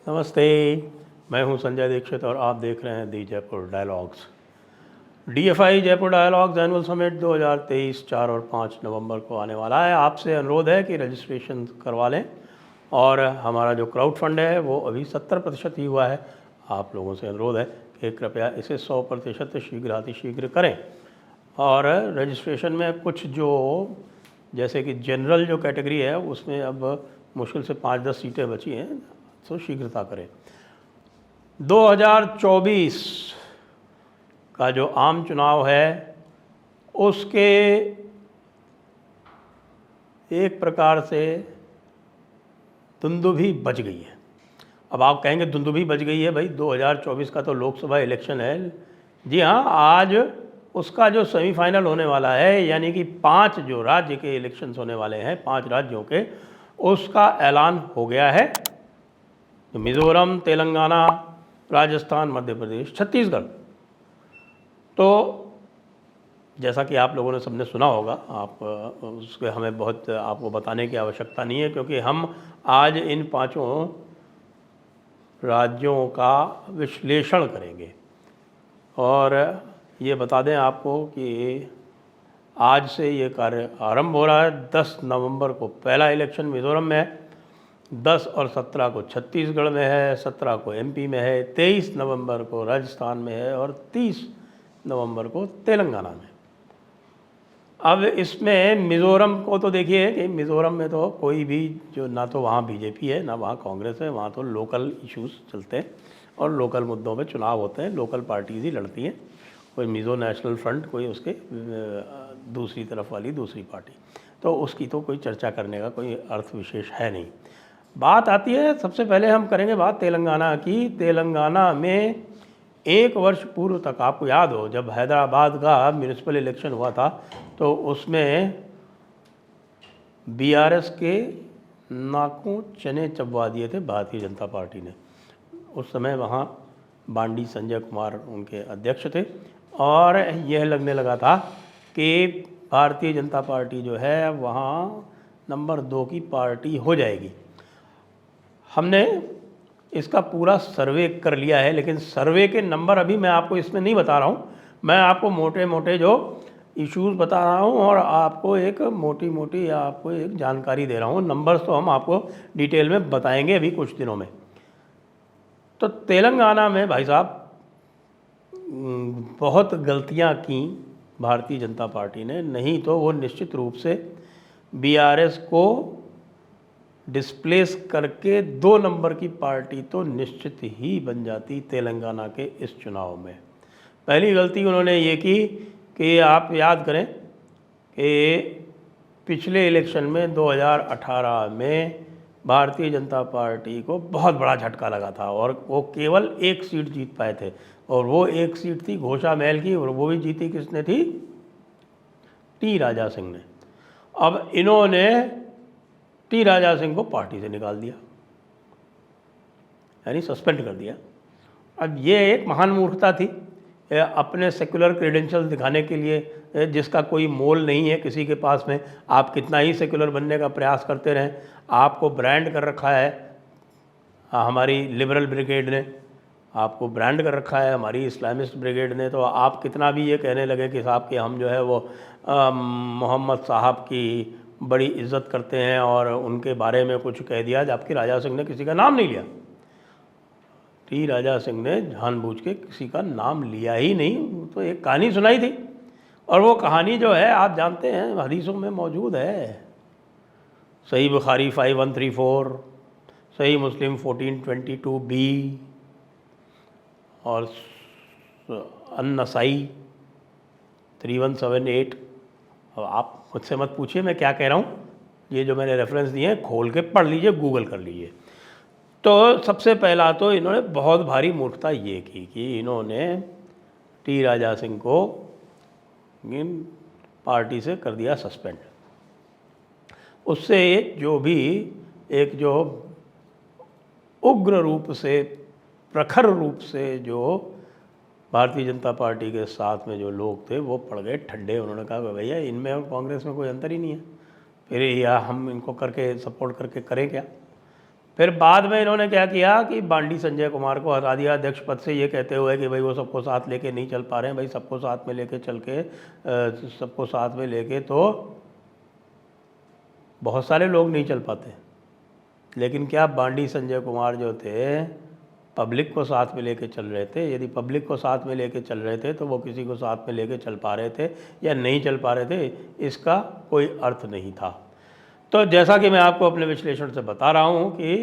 नमस्ते, मैं हूं संजय दीक्षित और आप देख रहे हैं the Jaipur Dialogues. DFI Jaipur Dialogues annual summit 2023 4 और 5 नवंबर को आने वाला है। आपसे अनुरोध है कि रजिस्ट्रेशन करवा लें और हमारा जो क्राउड फंड है वो अभी 70% ही हुआ है। आप लोगों से अनुरोध है कि कृपया इसे 100% शीघ्र करें। और रजिस्ट्रेशन में कुछ जो जैसे कि जनरल जो कैटेगरी है उसमें अब मुश्किल से 5-10 सीटें बची हैं, तो शीघ्रता करें। 2024 का जो आम चुनाव है उसके एक प्रकार से दुंदुभी बज गई है। अब आप कहेंगे दुंदुभी बज गई है भाई, 2024 का तो लोकसभा इलेक्शन है। जी हाँ, आज उसका जो सेमीफाइनल होने वाला है, यानी कि 5 जो राज्य के इलेक्शंस होने वाले हैं, 5 राज्यों के, उसका ऐलान हो गया है। मिज़ोरम, तेलंगाना, राजस्थान, मध्य प्रदेश, छत्तीसगढ़। तो जैसा कि आप लोगों ने सबने सुना होगा, आप उसके हमें बहुत आपको बताने की आवश्यकता नहीं है, क्योंकि हम आज इन 5 राज्यों का विश्लेषण करेंगे। और ये बता दें आपको कि आज से ये कार्य आरंभ हो रहा है। 10 नवंबर को पहला इलेक्शन मिज़ोरम में है, 10 और 17 को छत्तीसगढ़ में है, 17 को एमपी में है, 23 नवंबर को राजस्थान में है और 30 नवंबर को तेलंगाना में। अब इसमें मिज़ोरम को तो देखिए कि मिज़ोरम में तो कोई भी जो, ना तो वहाँ बीजेपी है ना वहाँ कांग्रेस है, वहाँ तो लोकल इश्यूज चलते हैं और लोकल मुद्दों पे चुनाव होते हैं, लोकल पार्टीज ही लड़ती हैं। कोई मिज़ो नेशनल फ्रंट, कोई उसके दूसरी तरफ वाली दूसरी पार्टी, तो उसकी तो कोई चर्चा करने का कोई अर्थ विशेष है नहीं। बात आती है, सबसे पहले हम करेंगे बात तेलंगाना की। तेलंगाना में 1 वर्ष पूर्व तक, आपको याद हो जब हैदराबाद का म्यूनिसिपल इलेक्शन हुआ था तो उसमें बीआरएस के नाकों चने चबवा दिए थे भारतीय जनता पार्टी ने। उस समय वहाँ बांडी संजय कुमार उनके अध्यक्ष थे और यह लगने लगा था कि भारतीय जनता पार्टी जो है वहाँ नंबर 2 की पार्टी हो जाएगी। हमने इसका पूरा सर्वे कर लिया है, लेकिन सर्वे के नंबर अभी मैं आपको इसमें नहीं बता रहा हूँ। मैं आपको मोटे मोटे जो इश्यूज़ बता रहा हूँ और आपको एक मोटी आपको एक जानकारी दे रहा हूँ। नंबर्स तो हम आपको डिटेल में बताएंगे अभी कुछ दिनों में। तो तेलंगाना में भाई साहब बहुत गलतियाँ की भारतीय जनता पार्टी ने, नहीं तो वो निश्चित रूप से बीआरएस को डिस्प्लेस करके 2 नंबर की पार्टी तो निश्चित ही बन जाती तेलंगाना के इस चुनाव में। पहली गलती उन्होंने ये की कि आप याद करें कि पिछले इलेक्शन में 2018 में भारतीय जनता पार्टी को बहुत बड़ा झटका लगा था और वो केवल 1 सीट जीत पाए थे, और वो 1 सीट थी घोषा महल की, और वो भी जीती किसने थी? टी राजा सिंह ने। अब इन्होंने टी राजा सिंह को पार्टी से निकाल दिया, यानी सस्पेंड कर दिया। अब ये एक महान मूर्खता थी, अपने सेकुलर क्रेडेंशियल्स दिखाने के लिए, जिसका कोई मोल नहीं है किसी के पास में। आप कितना ही सेकुलर बनने का प्रयास करते रहें, आपको ब्रांड कर रखा है हमारी लिबरल ब्रिगेड ने, आपको ब्रांड कर रखा है हमारी इस्लामिस्ट ब्रिगेड ने। तो आप कितना भी ये कहने लगे कि साहब कि हम जो है वो मोहम्मद साहब की बड़ी इज्जत करते हैं और उनके बारे में कुछ कह दिया, जबकि राजा सिंह ने किसी का नाम नहीं लिया। टी राजा सिंह ने जानबूझ के किसी का नाम लिया ही नहीं, तो एक कहानी सुनाई थी, और वो कहानी जो है आप जानते हैं हदीसों में मौजूद है। सही बुखारी 5134, सही मुस्लिम 1422b और अन-नसाई 3178। अब आप मुझसे मत पूछिए मैं क्या कह रहा हूँ, ये जो मैंने रेफरेंस दिए हैं खोल के पढ़ लीजिए, गूगल कर लीजिए। तो सबसे पहला तो इन्होंने बहुत भारी मूर्खता ये की कि इन्होंने टी राजा सिंह को पार्टी से कर दिया सस्पेंड। उससे जो भी एक जो उग्र रूप से, प्रखर रूप से जो भारतीय जनता पार्टी के साथ में जो लोग थे वो पड़ गए ठंडे। उन्होंने कहा भैया इनमें और कांग्रेस में कोई अंतर ही नहीं है, फिर या हम इनको करके सपोर्ट करके करें क्या। फिर बाद में इन्होंने क्या किया कि बांडी संजय कुमार को हटा दिया अध्यक्ष पद से, ये कहते हुए कि भाई वो सबको साथ लेके नहीं चल पा रहे हैं। भाई सबको साथ में लेके चल के सबको साथ में लेके तो बहुत सारे लोग नहीं चल पाते, लेकिन क्या बांडी संजय कुमार जो थे पब्लिक को साथ में लेके चल रहे थे। यदि पब्लिक को साथ में लेके चल रहे थे तो वो किसी को साथ में लेके चल पा रहे थे या नहीं चल पा रहे थे, इसका कोई अर्थ नहीं था। तो जैसा कि मैं आपको अपने विश्लेषण से बता रहा हूं कि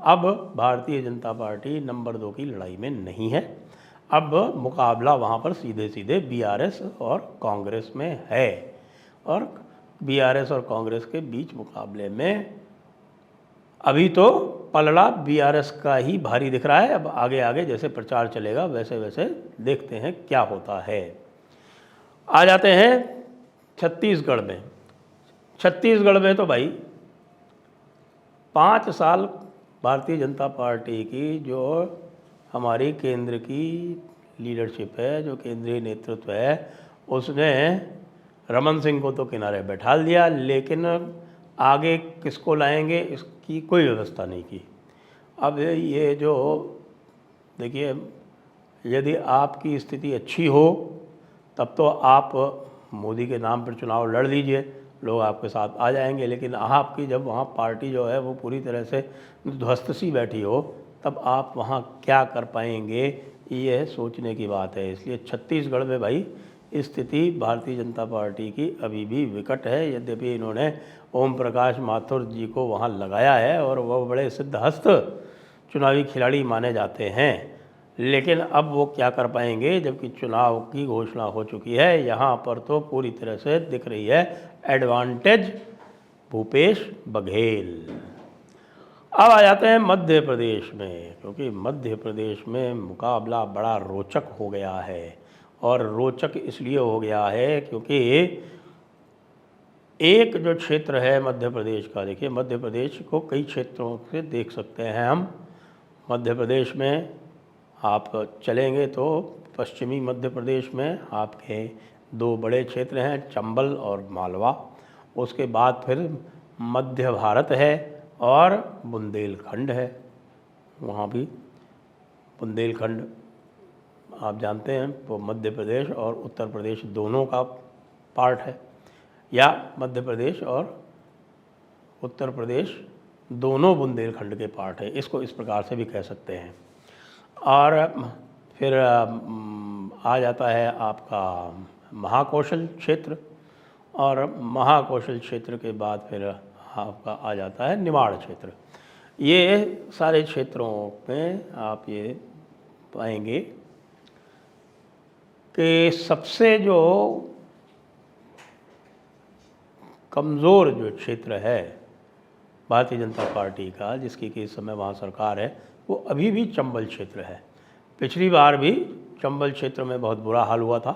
अब भारतीय जनता पार्टी नंबर 2 की लड़ाई में नहीं है। अब मुकाबला वहां पर सीधे सीधे बीआरएस और कांग्रेस में है, और बीआरएस और कांग्रेस के बीच मुकाबले में अभी तो पलड़ा बीआरएस का ही भारी दिख रहा है। अब आगे आगे जैसे प्रचार चलेगा वैसे वैसे देखते हैं क्या होता है। आ जाते हैं छत्तीसगढ़ में। छत्तीसगढ़ में तो भाई 5 साल भारतीय जनता पार्टी की जो हमारी केंद्र की लीडरशिप है, जो केंद्रीय नेतृत्व है, उसने रमन सिंह को तो किनारे बैठा दिया, लेकिन आगे किसको लाएंगे इसकी कोई व्यवस्था नहीं की। अब ये जो देखिए, यदि आपकी स्थिति अच्छी हो तब तो आप मोदी के नाम पर चुनाव लड़ लीजिए, लोग आपके साथ आ जाएंगे। लेकिन आपकी जब वहाँ पार्टी जो है वो पूरी तरह से ध्वस्त सी बैठी हो, तब आप वहाँ क्या कर पाएंगे, ये सोचने की बात है। इसलिए छत्तीसगढ़ में भाई स्थिति भारतीय जनता पार्टी की अभी भी विकट है। यद्यपि इन्होंने ओम प्रकाश माथुर जी को वहाँ लगाया है और वह बड़े सिद्धहस्त चुनावी खिलाड़ी माने जाते हैं, लेकिन अब वो क्या कर पाएंगे जबकि चुनाव की घोषणा हो चुकी है। यहाँ पर तो पूरी तरह से दिख रही है एडवांटेज भूपेश बघेल। अब आ जाते हैं मध्य प्रदेश में, क्योंकि मध्य प्रदेश में मुकाबला बड़ा रोचक हो गया है। और रोचक इसलिए हो गया है क्योंकि एक जो क्षेत्र है मध्य प्रदेश का, देखिए मध्य प्रदेश को कई क्षेत्रों से देख सकते हैं हम। मध्य प्रदेश में आप चलेंगे तो पश्चिमी मध्य प्रदेश में आपके 2 बड़े क्षेत्र हैं, चंबल और मालवा। उसके बाद फिर मध्य भारत है और बुंदेलखंड है। वहाँ भी बुंदेलखंड आप जानते हैं वो मध्य प्रदेश और उत्तर प्रदेश दोनों का पार्ट है, या मध्य प्रदेश और उत्तर प्रदेश दोनों बुंदेलखंड के पार्ट है, इसको इस प्रकार से भी कह सकते हैं। और फिर आ जाता है आपका महाकौशल क्षेत्र, और महाकौशल क्षेत्र के बाद फिर आपका आ जाता है निमाड़ क्षेत्र। ये सारे क्षेत्रों में आप ये पाएंगे कि सबसे जो कमज़ोर जो क्षेत्र है भारतीय जनता पार्टी का, जिसकी कि इस समय वहाँ सरकार है, वो अभी भी चंबल क्षेत्र है। पिछली बार भी चंबल क्षेत्र में बहुत बुरा हाल हुआ था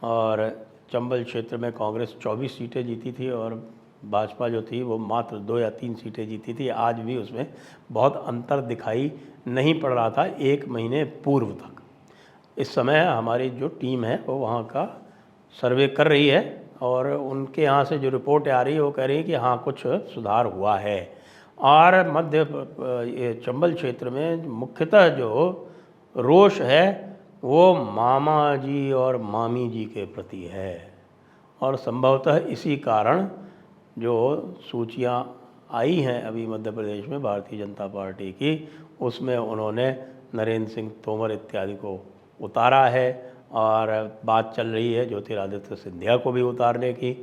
और चंबल क्षेत्र में कांग्रेस 24 सीटें जीती थी और भाजपा जो थी वो मात्र 2 या 3 सीटें जीती थी। आज भी उसमें बहुत अंतर दिखाई नहीं पड़ रहा था 1 महीने पूर्व तक। इस समय हमारी जो टीम है वो वहाँ का सर्वे कर रही है और उनके यहाँ से जो रिपोर्ट आ रही है वो कह रही है कि हाँ कुछ सुधार हुआ है। और ये चंबल क्षेत्र में मुख्यतः जो रोष है वो मामा जी और मामी जी के प्रति है, और संभवतः इसी कारण जो सूचियाँ आई हैं अभी मध्य प्रदेश में भारतीय जनता पार्टी की, उसमें उन्होंने नरेंद्र सिंह तोमर इत्यादि को उतारा है। और बात चल रही है ज्योतिरादित्य सिंधिया को भी उतारने की,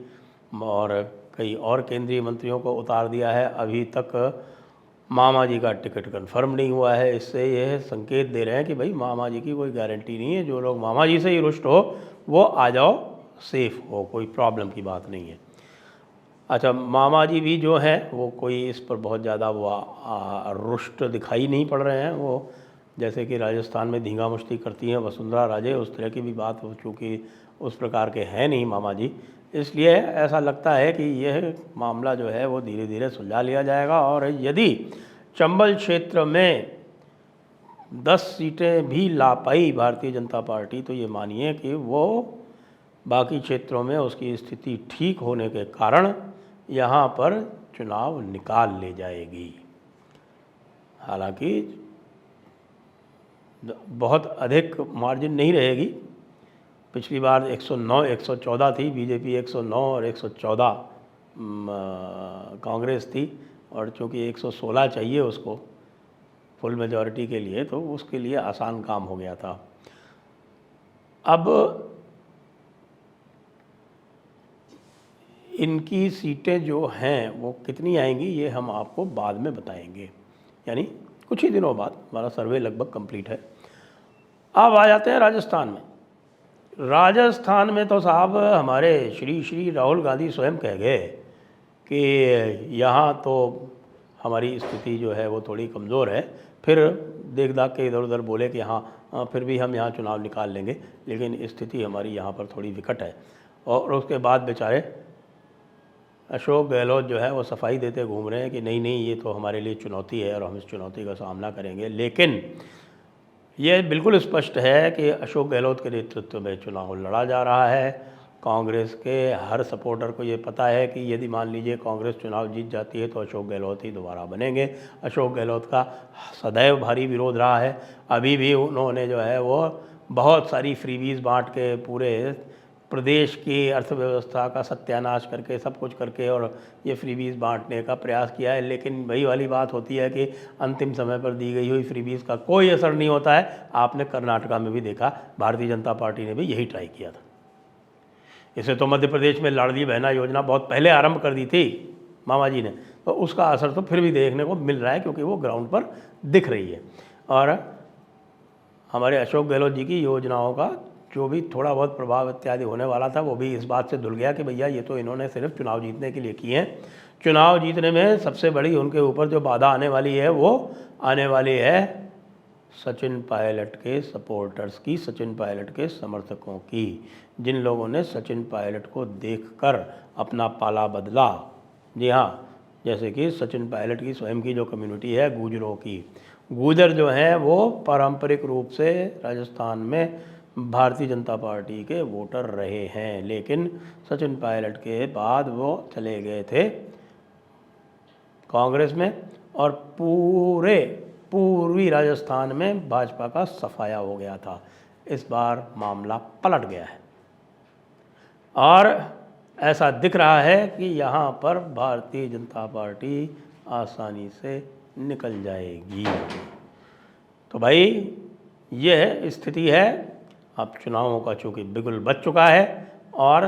और कई और केंद्रीय मंत्रियों को उतार दिया है। अभी तक मामा जी का टिकट कंफर्म नहीं हुआ है। इससे यह संकेत दे रहे हैं कि भाई मामा जी की कोई गारंटी नहीं है, जो लोग मामा जी से ही रुष्ट हो वो आ जाओ, सेफ हो, कोई प्रॉब्लम की बात नहीं है। अच्छा, मामा जी भी जो हैं वो कोई इस पर बहुत ज़्यादा वो रुष्ट दिखाई नहीं पड़ रहे हैं। वो जैसे कि राजस्थान में धींगा मुश्ती करती हैं वसुंधरा राजे, उस तरह की भी बात हो, चूँकि उस प्रकार के हैं नहीं मामा जी, इसलिए ऐसा लगता है कि यह मामला जो है वो धीरे धीरे सुलझा लिया जाएगा। और यदि चंबल क्षेत्र में 10 सीटें भी ला पाई भारतीय जनता पार्टी, तो ये मानिए कि वो बाकी क्षेत्रों में उसकी स्थिति ठीक होने के कारण यहाँ पर चुनाव निकाल ले जाएगी। हालांकि बहुत अधिक मार्जिन नहीं रहेगी। पिछली बार 109 114 थी बीजेपी, 109 और 114 कांग्रेस थी, और चूँकि 116 चाहिए उसको फुल मेजॉरिटी के लिए, तो उसके लिए आसान काम हो गया था। अब इनकी सीटें जो हैं वो कितनी आएंगी ये हम आपको बाद में बताएंगे, यानी कुछ ही दिनों बाद। हमारा सर्वे लगभग कंप्लीट है। अब आ जाते हैं राजस्थान में। राजस्थान में तो साहब हमारे श्री राहुल गांधी स्वयं कह गए कि यहाँ तो हमारी स्थिति जो है वो थोड़ी कमज़ोर है। फिर देख दाख के इधर उधर बोले कि हाँ फिर भी हम यहाँ चुनाव निकाल लेंगे, लेकिन स्थिति हमारी यहाँ पर थोड़ी विकट है। और उसके बाद बेचारे अशोक गहलोत जो है वो सफाई देते घूम रहे हैं कि नहीं नहीं, ये तो हमारे लिए चुनौती है और हम इस चुनौती का सामना करेंगे। लेकिन ये बिल्कुल स्पष्ट है कि अशोक गहलोत के नेतृत्व में चुनाव लड़ा जा रहा है। कांग्रेस के हर सपोर्टर को ये पता है कि यदि मान लीजिए कांग्रेस चुनाव जीत जाती है तो अशोक गहलोत ही दोबारा बनेंगे। अशोक गहलोत का सदैव भारी विरोध रहा है। अभी भी उन्होंने जो है वो बहुत सारी फ्रीबीज बांट के पूरे प्रदेश की अर्थव्यवस्था का सत्यानाश करके, सब कुछ करके, और ये फ्रीबीज बांटने का प्रयास किया है। लेकिन वही वाली बात होती है कि अंतिम समय पर दी गई हुई फ्रीबीज का कोई असर नहीं होता है। आपने कर्नाटका में भी देखा, भारतीय जनता पार्टी ने भी यही ट्राई किया था। इसे तो मध्य प्रदेश में लाडली बहना योजना बहुत पहले आरंभ कर दी थी मामा जी ने, तो उसका असर तो फिर भी देखने को मिल रहा है, क्योंकि वो ग्राउंड पर दिख रही है। और हमारे अशोक गहलोत जी की योजनाओं का जो भी थोड़ा बहुत प्रभाव इत्यादि होने वाला था, वो भी इस बात से धुल गया कि भैया ये तो इन्होंने सिर्फ चुनाव जीतने के लिए किए हैं। चुनाव जीतने में सबसे बड़ी उनके ऊपर जो बाधा आने वाली है वो आने वाली है सचिन पायलट के सपोर्टर्स की, सचिन पायलट के समर्थकों की, जिन लोगों ने सचिन पायलट को देखकर अपना पाला बदला। जी हाँ, जैसे कि सचिन पायलट की स्वयं की जो कम्युनिटी है गुजरों की, गुजर जो हैं वो पारंपरिक रूप से राजस्थान में भारतीय जनता पार्टी के वोटर रहे हैं, लेकिन सचिन पायलट के बाद वो चले गए थे कांग्रेस में, और पूरे पूर्वी राजस्थान में भाजपा का सफाया हो गया था। इस बार मामला पलट गया है और ऐसा दिख रहा है कि यहाँ पर भारतीय जनता पार्टी आसानी से निकल जाएगी। तो भाई यह स्थिति है। अब चुनावों का चूँकि बिगुल बज चुका है और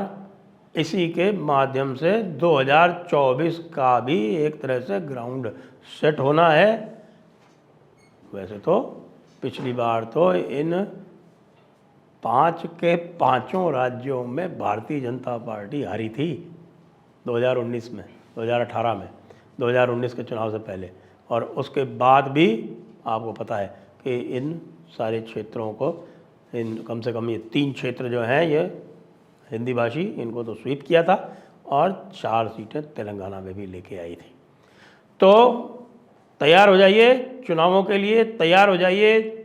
इसी के माध्यम से 2024 का भी एक तरह से ग्राउंड सेट होना है। वैसे तो पिछली बार तो इन 5 के 5 राज्यों में भारतीय जनता पार्टी हारी थी 2019 में, 2018 में, 2019 के चुनाव से पहले। और उसके बाद भी आपको पता है कि इन सारे क्षेत्रों को, इन कम से कम ये 3 क्षेत्र जो हैं ये हिंदी भाषी, इनको तो स्वीप किया था और 4 सीटें तेलंगाना में भी लेके आई थी। तो तैयार हो जाइए चुनावों के लिए, तैयार हो जाइए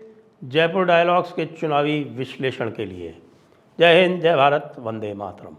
जयपुर डायलॉग्स के चुनावी विश्लेषण के लिए। जय हिंद, जय भारत, वंदे मातरम।